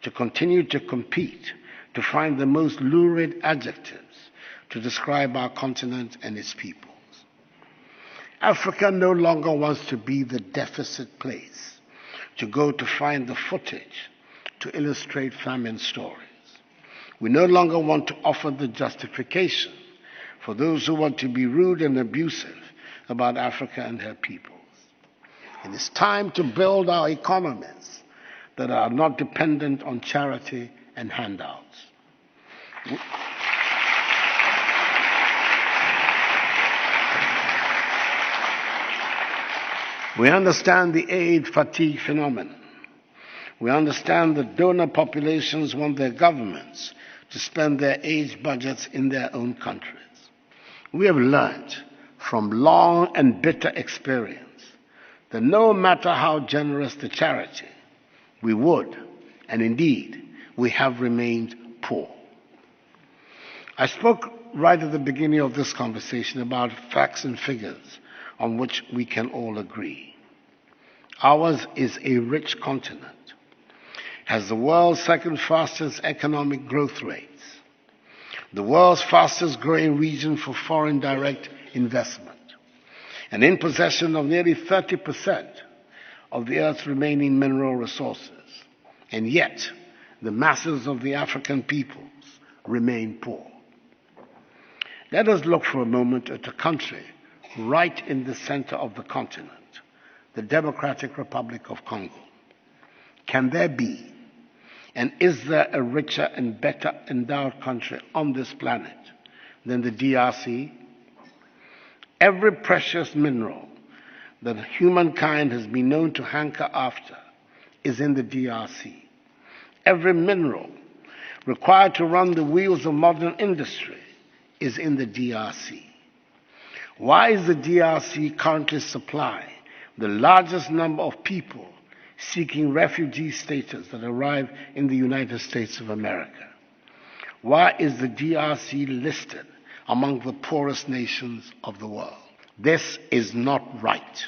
to continue to compete, to find the most lurid adjectives to describe our continent and its peoples. Africa no longer wants to be the deficit place, to go to find the footage to illustrate famine stories. We no longer want to offer the justification for those who want to be rude and abusive about Africa and her peoples. It is time to build our economies that are not dependent on charity and handouts. We understand the aid fatigue phenomenon. We understand that donor populations want their governments to spend their aid budgets in their own countries. We have learned from long and bitter experience that no matter how generous the charity, we would, and indeed, we have remained poor. I spoke right at the beginning of this conversation about facts and figures on which we can all agree. Ours is a rich continent, has the world's second fastest economic growth rates, the world's fastest growing region for foreign direct investment, and in possession of nearly 30% of the Earth's remaining mineral resources. And yet, the masses of the African peoples remain poor. Let us look for a moment at a country right in the center of the continent, the Democratic Republic of Congo. Can there be, and is there a richer and better endowed country on this planet than the DRC? Every precious mineral that humankind has been known to hanker after is in the DRC. Every mineral required to run the wheels of modern industry is in the DRC. Why is the DRC currently supplying the largest number of people seeking refugee status that arrive in the United States of America? Why is the DRC listed among the poorest nations of the world? This is not right.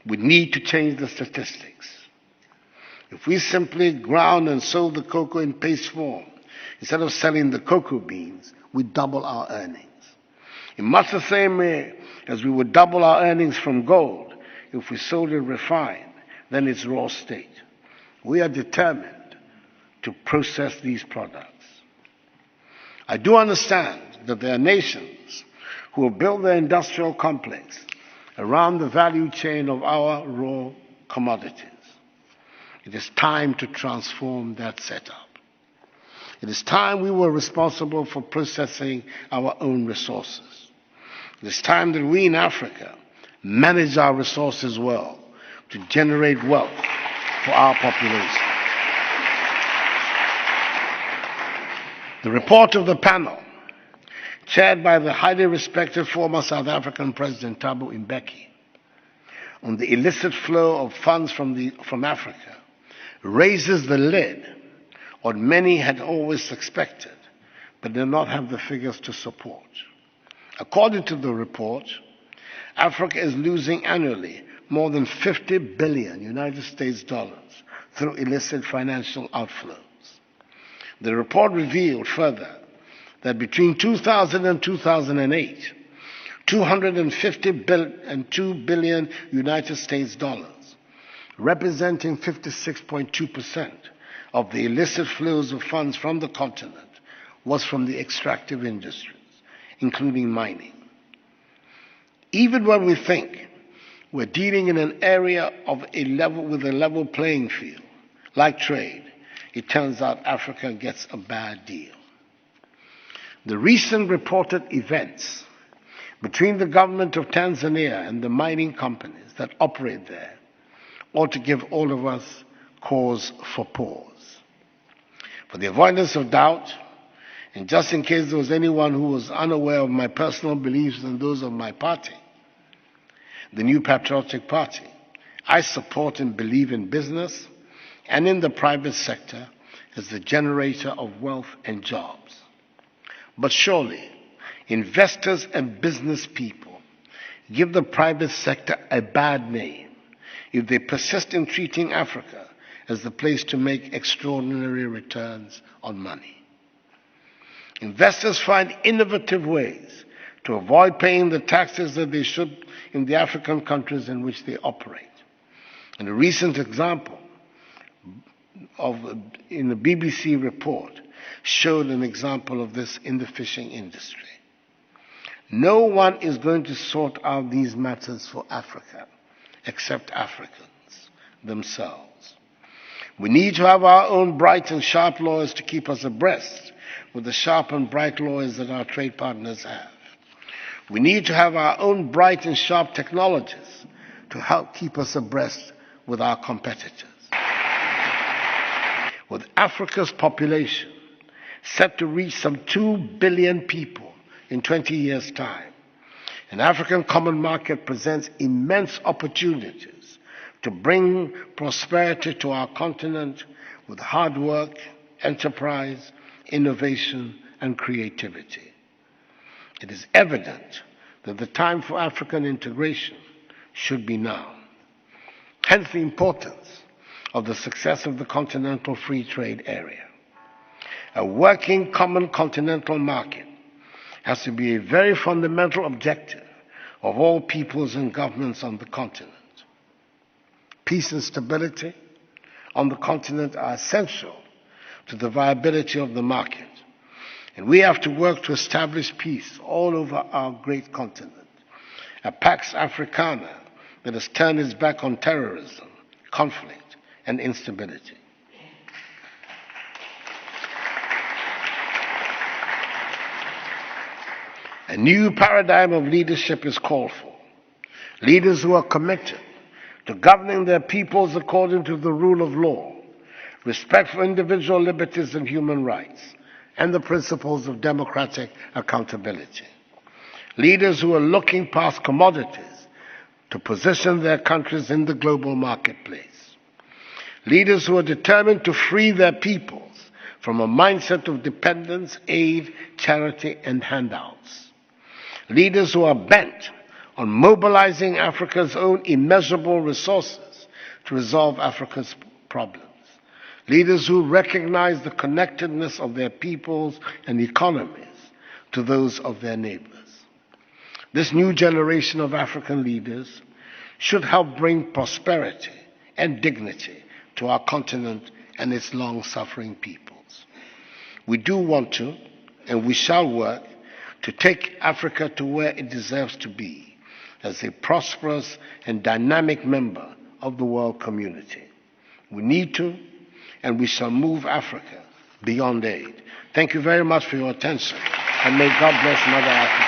We need to change the statistics. If we simply ground and sold the cocoa in paste form, instead of selling the cocoa beans, we double our earnings. In much the same way as we would double our earnings from gold if we sold it refined than its raw state. We are determined to process these products. I do understand that there are nations who will build their industrial complex around the value chain of our raw commodities. It is time to transform that setup. It is time we were responsible for processing our own resources. It is time that we in Africa manage our resources well to generate wealth for our population. The report of the panel, chaired by the highly respected former South African President Thabo Mbeki, on the illicit flow of funds from Africa, raises the lid on many had always suspected, but did not have the figures to support. According to the report, Africa is losing annually more than 50 billion United States dollars through illicit financial outflows. The report revealed further that between 2000 and 2008, 2 billion United States dollars, representing 56.2% of the illicit flows of funds from the continent, was from the extractive industries, including mining. Even when we think we're dealing in an area with a level playing field, like trade, it turns out Africa gets a bad deal. The recent reported events between the government of Tanzania and the mining companies that operate there ought to give all of us cause for pause. For the avoidance of doubt, and just in case there was anyone who was unaware of my personal beliefs and those of my party, the New Patriotic Party, I support and believe in business and in the private sector as the generator of wealth and jobs. But surely, investors and business people give the private sector a bad name if they persist in treating Africa as the place to make extraordinary returns on money. Investors find innovative ways to avoid paying the taxes that they should in the African countries in which they operate. And a recent example in the BBC report showed an example of this in the fishing industry. No one is going to sort out these matters for Africa except Africans themselves. We need to have our own bright and sharp lawyers to keep us abreast with the sharp and bright lawyers that our trade partners have. We need to have our own bright and sharp technologists to help keep us abreast with our competitors. With Africa's population set to reach some 2 billion people in 20 years' time, an African common market presents immense opportunities to bring prosperity to our continent with hard work, enterprise, innovation, and creativity. It is evident that the time for African integration should be now. Hence the importance of the success of the Continental Free Trade Area. A working common continental market has to be a very fundamental objective of all peoples and governments on the continent. Peace and stability on the continent are essential to the viability of the market, and we have to work to establish peace all over our great continent, a Pax Africana that has turned its back on terrorism, conflict, and instability. A new paradigm of leadership is called for. Leaders who are committed to governing their peoples according to the rule of law, respect for individual liberties and human rights, and the principles of democratic accountability. Leaders who are looking past commodities to position their countries in the global marketplace. Leaders who are determined to free their peoples from a mindset of dependence, aid, charity, and handouts. Leaders who are bent on mobilizing Africa's own immeasurable resources to resolve Africa's problems. Leaders who recognize the connectedness of their peoples and economies to those of their neighbors. This new generation of African leaders should help bring prosperity and dignity to our continent and its long-suffering peoples. We do want to, and we shall work to take Africa to where it deserves to be as a prosperous and dynamic member of the world community. We need to, and we shall move Africa beyond aid. Thank you very much for your attention, and may God bless Mother Africa.